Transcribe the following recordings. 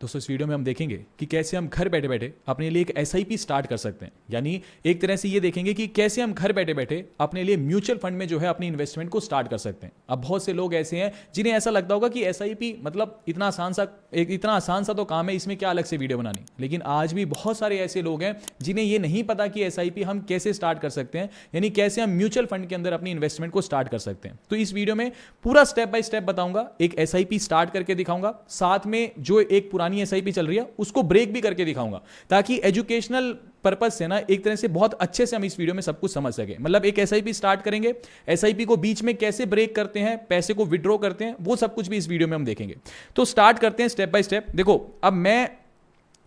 दोस्तों इस वीडियो में हम देखेंगे कि कैसे हम घर बैठे बैठे अपने लिए एक एसआईपी स्टार्ट कर सकते हैं। यानी एक तरह से ये देखेंगे कि कैसे हम घर बैठे बैठे अपने लिए म्यूचुअल फंड में जो है अपनी इन्वेस्टमेंट को स्टार्ट कर सकते हैं। अब बहुत से लोग ऐसे हैं जिन्हें ऐसा लगता होगा कि एसआईपी मतलब इतना आसान सा तो काम है, इसमें क्या अलग से वीडियो बनानी। लेकिन आज भी बहुत सारे ऐसे लोग हैं जिन्हें ये नहीं पता कि एसआईपी हम कैसे स्टार्ट कर सकते हैं, यानी कैसे हम म्यूचुअल फंड के अंदर अपनी इन्वेस्टमेंट को स्टार्ट कर सकते हैं। तो इस वीडियो में पूरा स्टेप बाय स्टेप बताऊंगा, एक एसआईपी स्टार्ट करके दिखाऊंगा, साथ में जो एक पुरानी एसआईपी चल रही है उसको ब्रेक भी करके दिखाऊंगा, ताकि एजुकेशनल पर्पस से ना एक तरह से बहुत अच्छे से हम इस वीडियो में सब कुछ समझ सके। मतलब एक एसआईपी स्टार्ट करेंगे, एसआईपी को बीच में कैसे ब्रेक करते हैं, पैसे को विड्रॉ करते हैं, वो सब कुछ भी इस वीडियो में हम देखेंगे। तो स्टार्ट करते हैं स्टेप बाय स्टेप। देखो अब मैं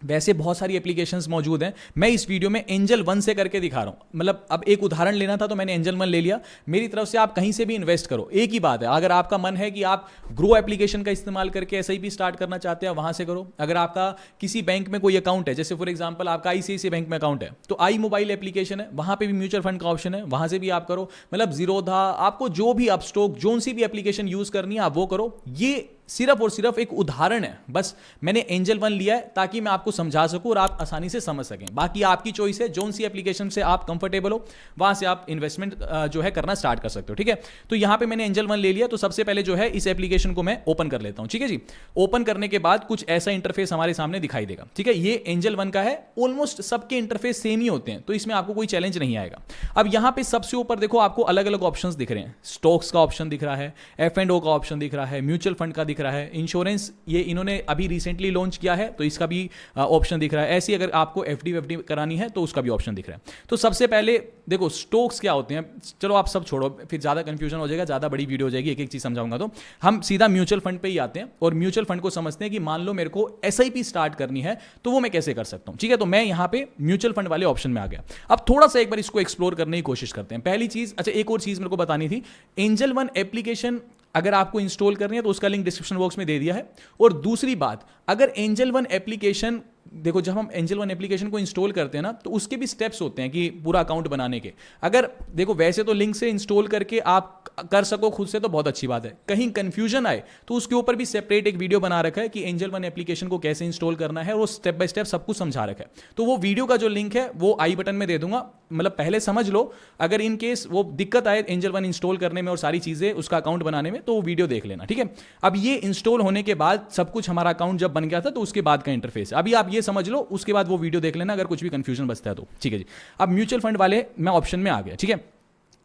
वैसे बहुत सारी एप्लीकेशंस मौजूद हैं, मैं इस वीडियो में एंजल वन से करके दिखा रहा हूं। मतलब अब एक उदाहरण लेना था तो मैंने एंजल वन ले लिया। मेरी तरफ से आप कहीं से भी इन्वेस्ट करो, एक ही बात है। अगर आपका मन है कि आप ग्रो एप्लीकेशन का इस्तेमाल करके एसआईपी स्टार्ट करना चाहते हैं, वहां से करो। अगर आपका किसी बैंक में कोई अकाउंट है, जैसे फॉर एग्जाम्पल आपका आईसीआईसीआई बैंक में अकाउंट है, तो आई मोबाइल एप्लीकेशन है, वहां पर भी म्यूचुअल फंड का ऑप्शन है, वहां से भी आप करो। मतलब जीरोधा, आपको जो भी अपस्टॉक जोन सी भी एप्लीकेशन यूज करनी है आप वो करो। ये सिर्फ और सिर्फ एक उदाहरण है, बस मैंने एंजल वन लिया है ताकि मैं आपको समझा सकूं और आप आसानी से समझ सकें। बाकी आपकी चॉइस है, जोन सी एप्लीकेशन से आप कंफर्टेबल हो वहां से आप इन्वेस्टमेंट जो है करना स्टार्ट कर सकते हो। ठीक है, तो यहां पे मैंने एंजल वन ले लिया। तो सबसे पहले जो है इस एप्लीकेशन को मैं ओपन कर लेता हूं। ठीक है जी, ओपन करने के बाद कुछ ऐसा इंटरफेस हमारे सामने दिखाई देगा। ठीक है, ये एंजल वन का है। ऑलमोस्ट सबके इंटरफेस सेम ही होते हैं, तो इसमें आपको कोई चैलेंज नहीं आएगा। अब यहां पे सबसे ऊपर देखो आपको अलग अलग ऑप्शंस दिख रहे हैं। स्टॉक्स का ऑप्शन दिख रहा है, F&O का ऑप्शन दिख रहा है, म्यूचुअल फंड का दिख रहा है, इंश्योरेंस ये इन्होंने अभी रिसेंटली लॉन्च किया है तो इसका भी ऑप्शन दिख रहा है। ऐसी अगर आपको एफडी करानी है तो उसका भी ऑप्शन दिख रहा है। तो सबसे पहले देखो स्टॉक्स क्या होते हैं, चलो आप सब छोड़ो, फिर ज्यादा कंफ्यूजन हो जाएगा, ज्यादा बड़ी वीडियो हो जाएगी, एक एक चीज समझाऊंगा। तो हम सीधा म्यूचुअल फंड पे ही आते हैं और म्यूचुअल फंड को समझते हैं कि मान लो मेरे को एसआईपी स्टार्ट करनी है तो वो मैं कैसे कर सकता हूं। ठीक है, तो मैं यहां पे म्यूचुअल फंड वाले ऑप्शन में आ गया। अब थोड़ा सा एक बार इसको एक्सप्लोर करने की कोशिश करते हैं। पहली चीज, अच्छा एक और चीज मेरे को बतानी थी, एंजल वन एप्लीकेशन अगर आपको इंस्टॉल करनी है तो उसका लिंक डिस्क्रिप्शन बॉक्स में दे दिया है। और दूसरी बात, अगर एंजल वन एप्लीकेशन, देखो जब हम एंजल वन एप्लीकेशन को इंस्टॉल करते हैं ना तो उसके भी स्टेप्स होते हैं कि पूरा अकाउंट बनाने के। अगर देखो वैसे तो लिंक से इंस्टॉल करके आप कर सको खुद से तो बहुत अच्छी बात है, कहीं कंफ्यूजन आए तो उसके ऊपर भी सेपरेट एक वीडियो बना रखा है कि एंजल वन एप्लीकेशन को कैसे इंस्टॉल करना है, वो स्टेप बाय स्टेप सब कुछ समझा रखा है। तो वो वीडियो का जो लिंक है वो आई बटन में दे दूंगा, मतलब पहले समझ लो। अगर इन केस वो दिक्कत आए एंजल वन इंस्टॉल करने में और सारी चीजें उसका अकाउंट बनाने में तो वो वीडियो देख लेना। ठीक है, अब ये इंस्टॉल होने के बाद सब कुछ हमारा अकाउंट जब बन गया था तो उसके बाद का इंटरफेस, अभी आप ये समझ लो, उसके बाद वो वीडियो देख लेना अगर कुछ भी कंफ्यूजन बचता है तो। ठीक है जी, अब म्यूचुअल फंड वाले मैं ऑप्शन में आ गया। ठीक है,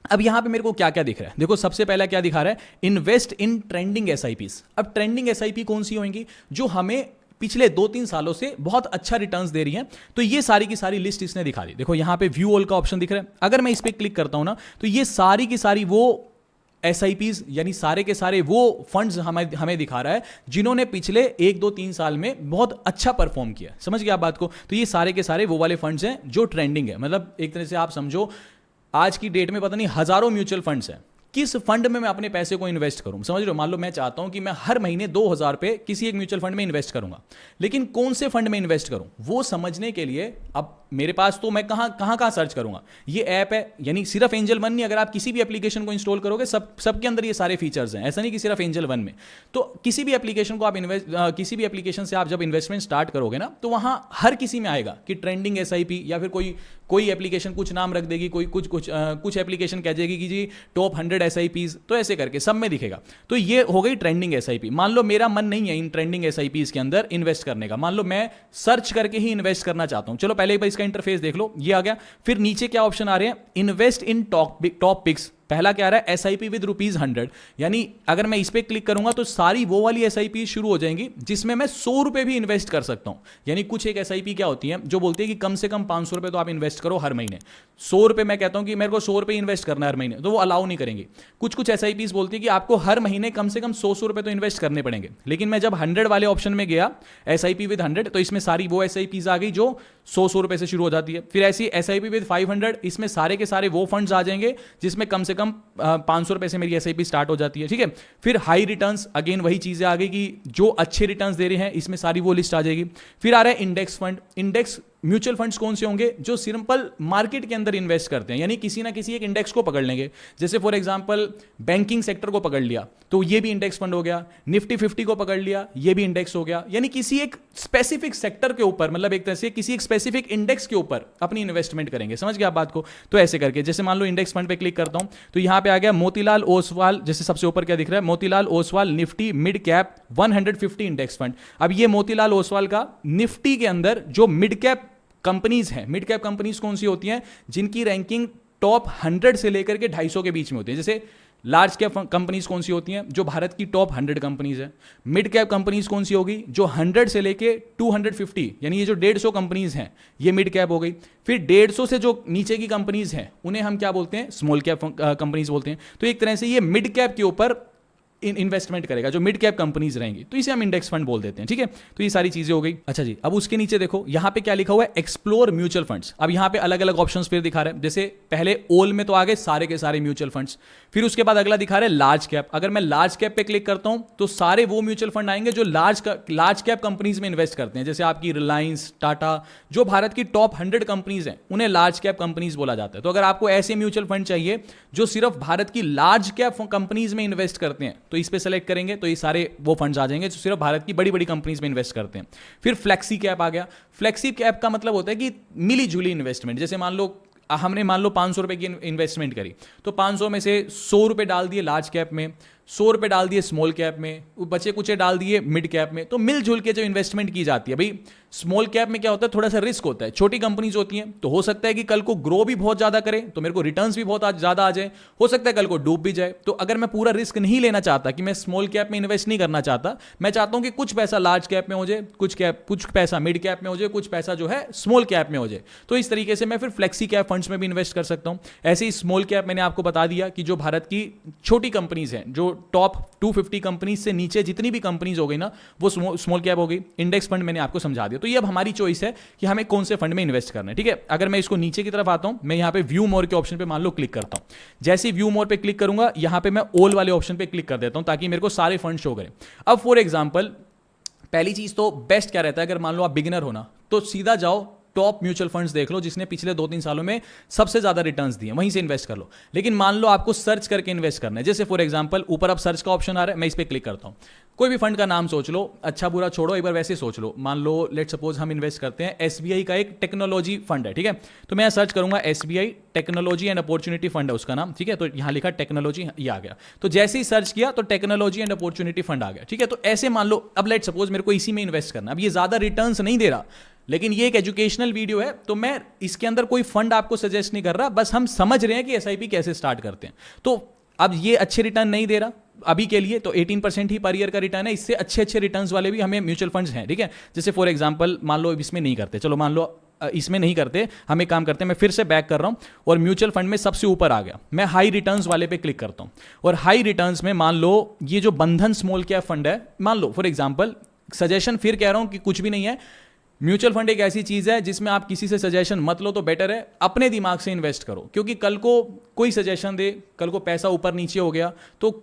अब यहां पे मेरे को क्या क्या दिख रहा है, देखो सबसे पहला क्या दिखा रहा है, इन्वेस्ट इन ट्रेंडिंग एसआईपीज। अब ट्रेंडिंग एसआईपी कौन सी होंगी, जो हमें पिछले 2-3 सालों से बहुत अच्छा रिटर्न्स दे रही हैं। तो ये सारी की सारी लिस्ट इसने दिखा दी। देखो यहां पे व्यू ऑल का ऑप्शन दिख रहा है, अगर मैं इस पर क्लिक करता हूं ना तो ये सारी की सारी वो एसआईपीज यानी सारे के सारे वो फंड्स हमें दिखा रहा है जिन्होंने पिछले 1-2-3 साल में बहुत अच्छा परफॉर्म किया। समझ गया आप बात को? तो ये सारे के सारे वो वाले फंड्स हैं जो ट्रेंडिंग है। मतलब एक तरह से आप समझो आज की डेट में पता नहीं हजारों म्यूचुअल फंड्स हैं, किस फंड में मैं अपने पैसे को इन्वेस्ट करूं। समझ रहे हो, मान लो मैं चाहता हूं कि मैं हर महीने 2000 रुपए किसी एक म्यूचुअल फंड में इन्वेस्ट करूंगा, लेकिन कौन से फंड में इन्वेस्ट करूं वो समझने के लिए अब मेरे पास तो मैं कहां सर्च करूंगा। ये ऐप है, यानी सिर्फ एंजल वन नहीं, अगर आप किसी भी एप्लीकेशन को इंस्टॉल करोगे सबके अंदर ये सारे फीचर्स हैं, ऐसा नहीं कि सिर्फ एंजल वन में। तो किसी भी एप्लीकेशन को आप किसी भी एप्लीकेशन से आप जब इन्वेस्टमेंट स्टार्ट करोगे ना तो वहां हर किसी में आएगा कि ट्रेंडिंग एसआईपी, या फिर कोई एप्लीकेशन कुछ नाम रख देगी, कोई कुछ एप्लीकेशन कह देगी कि जी टॉप 100 एसआईपीज, तो ऐसे करके सब में दिखेगा। तो ये हो गई ट्रेंडिंग एसआईपी। मान लो मेरा मन नहीं है इन ट्रेंडिंग एसआईपीज के अंदर इन्वेस्ट करने का, मान लो मैं सर्च करके ही इन्वेस्ट करना चाहता हूं। चलो पहले एक बार इसका इंटरफेस देख लो, ये आ गया। फिर नीचे क्या ऑप्शन आ रहे हैं, इन्वेस्ट इन टॉप पिक्स। पहला क्या आ रहा है, एसआईपी विद ₹100, यानी अगर मैं इस पे क्लिक करूंगा तो सारी वो वाली एसआईपी शुरू हो जाएंगी जिसमें मैं 100 रुपए भी इन्वेस्ट कर सकता हूं। यानी कुछ एक एसआईपी क्या होती है जो बोलती है कि कम से कम 500 रुपए तो आप इन्वेस्ट करो हर महीने। 100 रुपए मैं कहता हूं कि मेरे को 100 रुपए इन्वेस्ट करना है हर महीने, तो वो अलाउ नहीं करेंगे। कुछ एसआईपीज बोलती है कि आपको हर महीने कम से कम 100 रुपए तो इन्वेस्ट करने पड़ेंगे। लेकिन मैं जब 100 वाले ऑप्शन में गया, एसआईपी विद 100, तो इसमें सारी वो एसआईपीज आ गई जो 100 रुपए से शुरू हो जाती है। फिर ऐसी एसआईपी विद 500, इसमें सारे के सारे वो फंड्स आ जाएंगे जिसमें कम से कम 500 रुपए से मेरी एसआईपी स्टार्ट हो जाती है। ठीक है, फिर हाई रिटर्न्स, अगेन वही चीजें आ गई कि जो अच्छे रिटर्न्स दे रहे हैं, इसमें सारी वो लिस्ट आ जाएगी। फिर आ रहा है index fund. Index mutual funds कौन से होंगे? जो सिंपल मार्केट के अंदर इन्वेस्ट करते हैं, यानी किसी ना किसी एक इंडेक्स को पकड़ लेंगे। जैसे फॉर एग्जांपल बैंकिंग सेक्टर को पकड़ लिया तो ये भी इंडेक्स फंड हो गया, निफ्टी 50 को पकड़ लिया ये भी इंडेक्स हो गया। यानी किसी एक स्पेसिफिक सेक्टर के ऊपर, मतलब एक तरह से किसी एक स्पेसिफिक इंडेक्स के ऊपर अपनी इन्वेस्टमेंट करेंगे। समझ गए आप बात को? तो ऐसे करके, जैसे मान लो इंडेक्स फंड पे क्लिक करता हूं तो यहां पे आ गया मोतीलाल ओसवाल, जैसे सबसे ऊपर क्या दिख रहा है, Motilal Oswal Nifty mid cap 150 index fund. अब ये मोतीलाल ओसवाल का निफ्टी के अंदर जो मिड कैप कंपनीज हैं, मिड कैप कंपनीज कौन सी होती हैं? जिनकी रैंकिंग टॉप 100 से लेकर के 250 के बीच में होती है। जैसे लार्ज कैप कंपनीज कौन सी होती हैं? जो भारत की टॉप 100 कंपनीज है। मिड कैप कंपनीज कौन सी होगी? जो 100 से लेके 250, यानी ये जो 150 कंपनीज हैं ये मिड कैप हो गई। फिर 150 से जो नीचे की कंपनीज हैं उन्हें हम क्या बोलते हैं? स्मॉल कैप कंपनीज बोलते हैं। तो एक तरह से ये मिड कैप के ऊपर इन्वेस्टमेंट करेगा, जो मिड कैप कंपनीज रहेंगी, तो इसे हम इंडेक्स फंड बोल देते हैं। ठीक है, तो ये सारी चीजें हो गई। अच्छा जी, अब उसके नीचे देखो यहां पे क्या लिखा हुआ है? Explore mutual funds. अब यहां पे अलग अलग ऑप्शंस फिर दिखा रहे हैं। जैसे पहले ओल में तो आ गए सारे के सारे म्यूचुअल फंड्स, फिर उसके बाद अगला दिखा रहे हैं लार्ज कैप। अगर मैं लार्ज कैप पे क्लिक करता हूं तो सारे वो म्यूचुअल फंड आएंगे जो लार्ज कैप कंपनीज में इन्वेस्ट करते हैं। जैसे आपकी रिलायंस, टाटा, जो भारत की टॉप 100 कंपनीज हैं उन्हें लार्ज कैप कंपनीज बोला जाता है। तो अगर आपको ऐसे म्यूचुअल फंड चाहिए जो सिर्फ भारत की लार्ज कैप कंपनीज में इन्वेस्ट करते हैं तो इस पे सेलेक्ट करेंगे, तो ये सारे वो फंड्स आ जाएंगे जो सिर्फ भारत की बड़ी बड़ी कंपनीज में इन्वेस्ट करते हैं। फिर फ्लेक्सी कैप आ गया। फ्लेक्सी कैप का मतलब होता है कि मिली जुली इन्वेस्टमेंट। जैसे मान लो हमने 500 रुपए की इन्वेस्टमेंट करी तो 500 में से 100 रुपए डाल दिए लार्ज कैप में, 100 रुपए डाल दिए स्मॉल कैप में, बचे कुचे डाल दिए मिड कैप में। तो मिलजुल के जो इन्वेस्टमेंट की जाती है, भाई स्मॉल कैप में क्या होता है, थोड़ा सा रिस्क होता है, छोटी कंपनीज होती हैं, तो हो सकता है कि कल को ग्रो भी बहुत ज्यादा करे तो मेरे को रिटर्न्स भी बहुत ज्यादा आ जाए, हो सकता है कल को डूब भी जाए। तो अगर मैं पूरा रिस्क नहीं लेना चाहता, कि मैं स्मॉल कैप में इन्वेस्ट नहीं करना चाहता, मैं चाहता हूं कि कुछ पैसा लार्ज कैप में हो जाए, कुछ पैसा मिड कैप में हो जाए, कुछ पैसा जो है स्मॉल कैप में हो जाए, तो इस तरीके से मैं फिर फ्लेक्सी कैप फंड्स में भी इन्वेस्ट कर सकता हूं। ऐसे ही स्मॉल कैप मैंने आपको बता दिया कि जो भारत की छोटी कंपनीज हैं, जो टॉप 250 कंपनीज से नीचे जितनी भी कंपनीज हो गई ना, वो स्मॉल कैप हो गई। इंडेक्स फंड मैंने आपको समझा दिया। तो ये अब हमारी चॉइस है कि हमें कौन से फंड में इन्वेस्ट करना है। ठीक है, अगर मैं इसको नीचे की तरफ आता हूं, मैं यहां पे व्यू मोर के ऑप्शन पे मान लो क्लिक करता हूं। जैसे ही व्यू मोर पे क्लिक करूंगा, यहां पे मैं ऑल वाले ऑप्शन पे क्लिक कर देता हूं ताकि मेरे को सारे फंड शो करें। अब फॉर एग्जांपल, पहली चीज तो बेस्ट क्या रहता है, अगर मान लो आप बिगिनर हो ना, तो सीधा जाओ टॉप म्यूचुअल फंड्स देख लो जिसने पिछले 2-3 सालों में सबसे ज्यादा रिटर्न्स दिए, वहीं से इन्वेस्ट कर लो। लेकिन मान लो आपको सर्च करके इन्वेस्ट करना है, जैसे फॉर एग्जांपल ऊपर अब सर्च का ऑप्शन आ रहा है, मैं इस पे क्लिक करता हूं। कोई भी फंड का नाम सोच लो, अच्छा बुरा छोड़ो, एक बार वैसे सोच लो। मान लो लेट सपोज हम इन्वेस्ट करते हैं एसबीआई का एक टेक्नोलॉजी फंड है। ठीक है, तो मैं सर्च करूंगा SBI technology and opportunity fund है उसका नाम। ठीक है, तो यहां लिखा टेक्नोलॉजी, ये आ गया। तो जैसे ही सर्च किया तो टेक्नोलॉजी एंड अपॉर्चुनिटी फंड आ गया। ठीक है, तो ऐसे मान लो अब लेट सपोज मेरे को इसी में इन्वेस्ट करना। अब ये ज्यादा रिटर्न्स नहीं दे रहा, लेकिन ये एक एजुकेशनल वीडियो है, तो मैं इसके अंदर कोई फंड आपको सजेस्ट नहीं कर रहा, बस हम समझ रहे हैं कि एसआईपी कैसे स्टार्ट करते हैं। तो अब ये अच्छे रिटर्न नहीं दे रहा अभी के लिए, तो 18% ही पर ईयर का रिटर्न है। इससे अच्छे अच्छे रिटर्न्स वाले भी हमें म्यूचुअल फंड्स हैं। ठीक है, जैसे फॉर एग्जांपल मान लो इसमें नहीं करते, चलो मान लो इसमें नहीं करते, हम एक काम करते हैं, मैं फिर से बैक कर रहा हूं और म्यूचुअल फंड में सबसे ऊपर आ गया, मैं हाई रिटर्न्स वाले पे क्लिक करता हूं। और हाई रिटर्न्स में मान लो ये जो बंधन स्मॉल कैप फंड है, मान लो फॉर एग्जांपल, सजेशन फिर कह रहा हूं कि कुछ भी नहीं है, म्यूचुअल फंड एक ऐसी चीज है जिसमें आप किसी से सजेशन मत लो तो बेटर है, अपने दिमाग से इन्वेस्ट करो। क्योंकि कल को कोई सजेशन दे, कल को पैसा ऊपर नीचे हो गया, तो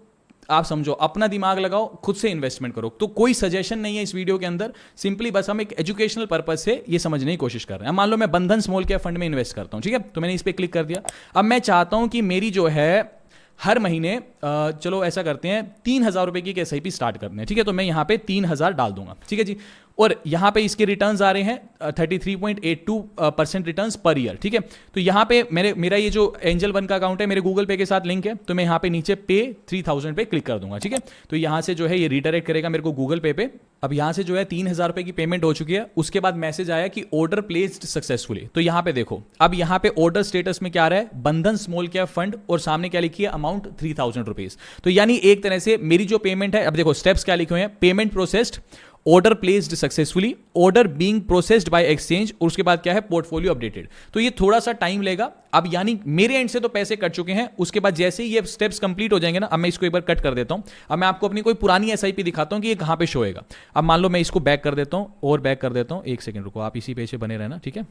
आप समझो, अपना दिमाग लगाओ, खुद से इन्वेस्टमेंट करो। तो कोई सजेशन नहीं है इस वीडियो के अंदर, सिंपली बस हम एक एजुकेशनल पर्पज से ये समझने की कोशिश कर रहे हैं। मान लो मैं बंधन स्मॉल कैप फंड में इन्वेस्ट करता हूं। ठीक है, तो मैंने इस पर क्लिक कर दिया। अब मैं चाहता हूं कि मेरी जो है हर महीने, चलो ऐसा करते हैं, 3,000 रुपए की एक एसआईपी स्टार्ट करने हैं। ठीक है, तो मैं यहां पे 3,000 डाल दूंगा। ठीक है जी, और यहां पे इसके रिटर्न्स आ रहे हैं 33.82% रिटर्न्स पर ईयर। ठीक है, तो यहां पे मेरा ये जो एंजल वन का अकाउंट है, मेरे गूगल पे के साथ लिंक है, तो मैं यहां पे नीचे पे 3,000 पे क्लिक कर दूंगा। ठीक है, तो यहां से जो है ये रिडायरेक्ट करेगा मेरे को गूगल पे। अब यहां से जो है 3,000 रुपए की पेमेंट हो चुकी है। उसके बाद मैसेज आया कि ऑर्डर प्लेस्ड सक्सेसफुली। तो यहां पे देखो, अब यहां पे ऑर्डर स्टेटस में क्या आ रहा है, बंधन स्मॉल कैप फंड, और सामने क्या लिखी है, अमाउंट 3,000 रुपीज। तो यानी एक तरह से मेरी जो पेमेंट है, अब देखो स्टेप्स क्या लिखे हुए हैं, payment processed, order placed successfully, order being processed by exchange, और उसके बाद क्या है, पोर्टफोलियो अपडेटेड। तो ये थोड़ा सा टाइम लेगा। अब यानी मेरे एंड से तो पैसे कट चुके हैं, उसके बाद जैसे ही ये स्टेप्स कंप्लीट हो जाएंगे ना, अब मैं इसको एक बार कट कर देता हूं। अब मैं आपको अपनी कोई पुरानी एसआईपी दिखाता हूं कि ये कहां पे शो होएगा। अब मान लो मैं इसको बैक कर देता हूं और बैक कर देता हूं, एक सेकंड रुको, आप इसी पेज पे बने रहना। ठीक है,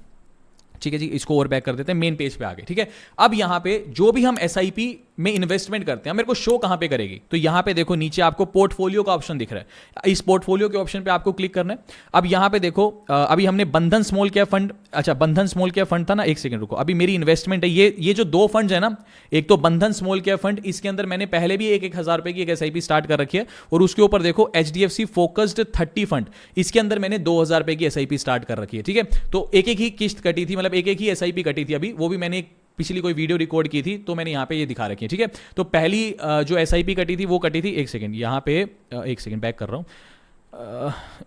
ठीक है जी, इसको और बैक कर देते हैं, मेन पेज पे आ गए। ठीक है, अब यहां पे जो भी हम एसआईपी में इन्वेस्टमेंट करते हैं मेरे को शो कहां पे करेगी, तो यहां पे देखो नीचे आपको पोर्टफोलियो का ऑप्शन दिख रहा है, इस पोर्टफोलियो के ऑप्शन पे आपको क्लिक करना है। अब यहां पे देखो अभी हमने बंधन स्मॉल कैप फंड, अच्छा बंधन स्मॉल कैप फंड था ना, एक सेकंड रुको, अभी मेरी इन्वेस्टमेंट है ये जो दो फंड है ना, एक तो बंधन स्मॉल कैप फंड, इसके अंदर मैंने पहले भी 1,000 रुपए की एक एसआईपी स्टार्ट कर रखी है, और उसके ऊपर देखो एचडीएफसी फोकस्ड 30 फंड, इसके अंदर मैंने 2,000 रुपए की एसआईपी स्टार्ट कर रखी है। ठीक है, तो एक एक ही किस्त कटी थी, मतलब एक एक ही एसआईपी कटी थी, अभी वो भी मैंने पिछली कोई वीडियो रिकॉर्ड की थी, तो मैंने यहाँ पे ये दिखा रखी है। ठीक है, तो पहली जो एसआईपी कटी थी वो कटी थी, एक सेकंड यहाँ पे, एक सेकंड बैक कर रहा हूँ,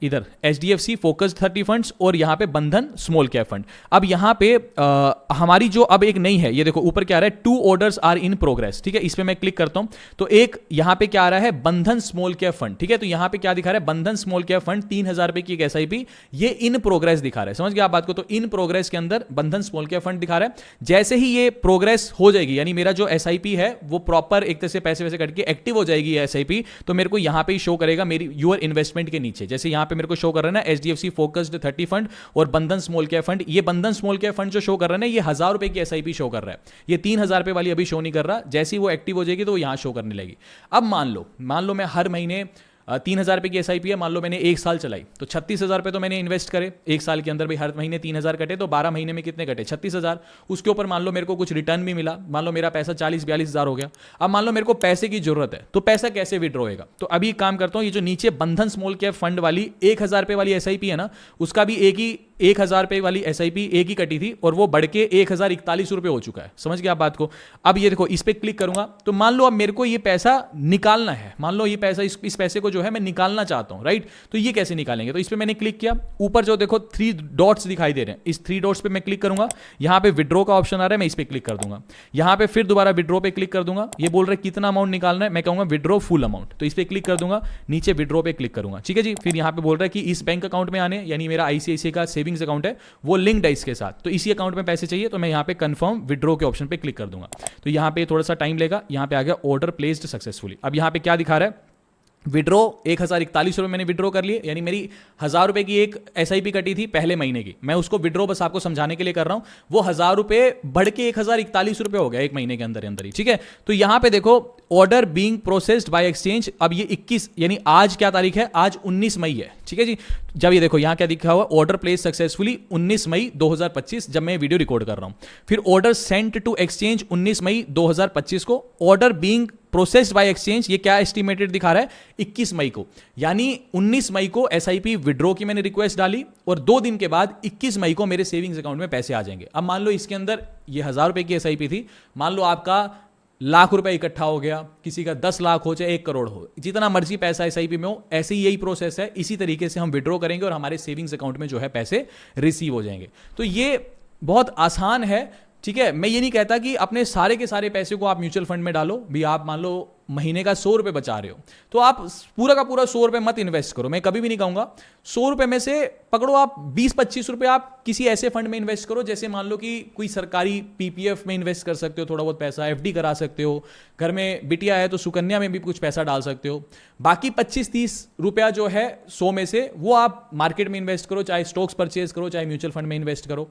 इधर एचडीएफसी फोकस्ड 30 फंड्स और यहाँ पे बंधन स्मॉल कैप फंड। अब यहाँ पे हमारी जो अब एक नई है, ये देखो ऊपर क्या आ रहा है, 2 ऑर्डर्स आर इन प्रोग्रेस। ठीक है, इस पे मैं क्लिक करता हूँ तो एक यहाँ पे क्या आ रहा है, बंधन स्मॉल कैप फंड। ठीक है, तो यहाँ पे क्या दिखा रहा है, बंधन स्मॉल कैप फंड 3,000 रुपए की एक एसआईपी, ये इन प्रोग्रेस दिखा रहा है। समझ गया आप बात को, तो इन प्रोग्रेस के अंदर बंधन स्मॉल कैप फंड दिखा रहा है। जैसे ही ये प्रोग्रेस हो जाएगी, यानी मेरा जो एसआईपी है वो प्रॉपर एक तरह से पैसे वैसे कट के एक्टिव हो जाएगी एसआईपी, तो मेरे को यहाँ पे शो करेगा मेरी यूर इन्वेस्टमेंट के नीचे, जैसे यहाँ पे मेरे को शो कर रहा है ना एचडीएफसी फोकस्ड 30 फंड और बंधन स्मॉल कैप फंड। ये बंधन स्मॉल कैप फंड जो शो कर रहा है ना, ये 1,000 रुपए की एसआईपी शो कर रहा है, ये 3,000 रुपए वाली अभी शो नहीं कर रहा। जैसे ही वो एक्टिव हो जाएगी तो वो यहां शो करने लगेगी। अब मान लो मैं हर महीने 3,000 रुपए की एसआईपी है, मान लो मैंने 1 साल चलाई, तो 36,000 रुपए तो मैंने इन्वेस्ट करे एक साल के अंदर, भाई हर महीने 3,000 कटे तो 12 महीने में कितने कटे, 36,000। उसके ऊपर मान लो मेरे को कुछ रिटर्न भी मिला, मान लो मेरा पैसा 40-42,000 हो गया। अब मान लो मेरे को पैसे की जरूरत है, तो पैसा कैसे विड्रॉ होएगा, तो अभी काम करता हूं, ये जो नीचे बंधन स्मॉल कैप फंड वाली 1,000 रुपए वाली एसआईपी है ना, उसका भी 1,000 रुपए वाली एसआईपी एक ही कटी थी और वो बढ़ के 1,041 रुपए हो चुका है। समझ गया आप बात को। अब ये देखो, इस पे क्लिक करूंगा तो मान लो अब मेरे को ये पैसा निकालना है, मान लो ये पैसा इस पैसे को जो है मैं निकालना चाहता हूं, राइट। तो ये कैसे निकालेंगे, तो इस पे मैंने क्लिक किया, ऊपर जो देखो 3 डॉट्स दिखाई दे रहे हैं, इस 3 डॉट्स पे मैं क्लिक करूंगा, यहां पे विड्रॉ का ऑप्शन आ रहा है, मैं इस पे क्लिक कर दूंगा, यहां पे फिर दोबारा विड्रॉ पे क्लिक कर दूंगा, ये बोल रहा है कितना अमाउंट निकालना है, मैं कहूंगा विड्रॉ फुल अमाउंट, तो इस पे क्लिक कर दूंगा, नीचे विड्रॉ पे क्लिक करूंगा। ठीक है जी, फिर यहां पे बोल रहा है कि इस बैंक अकाउंट में आने, यानी मेरा आईसीआईसीआई का सेविंग्स अकाउंट है वो लिंक्ड है इसके साथ, तो इसी अकाउंट में पैसे चाहिए, तो मैं यहां पे कंफर्म विड्रॉ के ऑप्शन पे क्लिक कर दूंगा। तो यहां पे थोड़ा सा टाइम लेगा, यहां पे आ गया ऑर्डर प्लेस्ड सक्सेसफुली। अब यहां पे क्या दिखा रहा है, विड्रॉ 1,041 रुपए मैंने विड्रॉ कर लिए, यानी मेरी 1,000 रुपए की एक एसआईपी कटी थी पहले महीने की, मैं उसको विड्रॉ बस आपको समझाने के लिए कर रहा हूं, वो 1,000 रुपए बढ़ के 1,041 रुपए हो गया एक महीने के अंदर अंदर ही। ठीक है, तो यहां पे देखो order being processed by exchange, अब ये 21 यानी आज क्या तारीख है, आज 19 मई है। ठीक है जी, जब ये देखो यहां क्या दिखा हुआ, ऑर्डर प्लेस सक्सेसफुली 19 मई 2025, जब मैं वीडियो रिकॉर्ड कर रहा हूं। फिर ऑर्डर सेंट टू एक्सचेंज 19 मई 2025 को, order being processed by exchange, ये क्या एस्टिमेटेड दिखा रहा है 21 मई को, यानी 19 मई को एसआईपी विड्रॉ की मैंने रिक्वेस्ट डाली और 2 दिन के बाद 21 मई को मेरे सेविंग्स अकाउंट में पैसे आ जाएंगे। अब मान लो इसके अंदर ये 1,000 रुपए की एसआईपी थी, मान लो आपका लाख रुपए इकट्ठा हो गया, किसी का 10 लाख हो चाहे 1 करोड़ हो, जितना मर्जी पैसा एसआईपी में हो, ऐसे ही यही प्रोसेस है, इसी तरीके से हम विड्रॉ करेंगे और हमारे सेविंग्स अकाउंट में जो है पैसे रिसीव हो जाएंगे। तो ये बहुत आसान है। ठीक है, मैं ये नहीं कहता कि अपने सारे के सारे पैसे को आप म्यूचुअल फंड में डालो, भी आप मान लो महीने का 100 रुपए बचा रहे हो, तो आप पूरा का पूरा 100 रुपए मत इन्वेस्ट करो। मैं कभी भी नहीं कहूंगा 100 रुपए में से पकड़ो आप 20-25 रुपए आप किसी ऐसे फंड में इन्वेस्ट करो, जैसे मान लो कि कोई सरकारी पीपीएफ में इन्वेस्ट कर सकते हो, थोड़ा बहुत पैसा एफडी करा सकते हो, घर में बिटिया है तो सुकन्या में भी कुछ पैसा डाल सकते हो। बाकी 25-30 रुपया जो है 100 में से वो आप मार्केट में इन्वेस्ट करो, चाहे स्टॉक्स परचेज करो, चाहे म्यूचुअल फंड में इन्वेस्ट करो।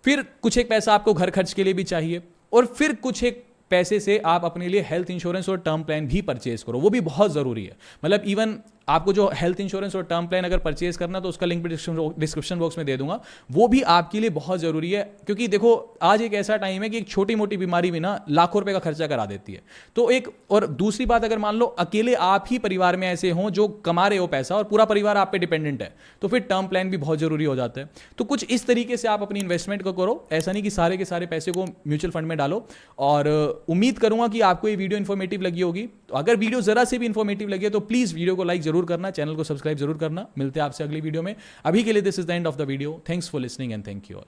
फिर कुछ एक पैसा आपको घर खर्च के लिए भी चाहिए, और फिर कुछ एक पैसे से आप अपने लिए हेल्थ इंश्योरेंस और टर्म प्लान भी परचेज करो, वो भी बहुत ज़रूरी है। मतलब इवन आपको जो हेल्थ इंश्योरेंस और टर्म प्लान अगर परचेज करना तो उसका लिंक भी डिस्क्रिप्शन बॉक्स में दे दूंगा, वो भी आपके लिए बहुत ज़रूरी है, क्योंकि देखो आज एक ऐसा टाइम है कि एक छोटी मोटी बीमारी भी ना लाखों रुपए का खर्चा करा देती है। तो एक और दूसरी बात, अगर मान लो अकेले आप ही परिवार में ऐसे हों जो कमा रहे हो पैसा और पूरा परिवार आप पे डिपेंडेंट है, तो फिर टर्म प्लान भी बहुत ज़रूरी हो जाता है। तो कुछ इस तरीके से आप अपनी इन्वेस्टमेंट को करो, ऐसा नहीं कि सारे के सारे पैसे को म्यूचुअल फंड में डालो। और उम्मीद करूंगा कि आपको ये वीडियो इन्फॉर्मेटिव लगी होगी। तो अगर वीडियो जरा से भी इन्फॉर्मेटिव लगे तो प्लीज़ वीडियो को लाइक जरूर करना, चैनल को सब्सक्राइब जरूर करना। मिलते हैं आपसे अगली वीडियो में। अभी के लिए this is the end of the video. Thanks for listening and thank you all.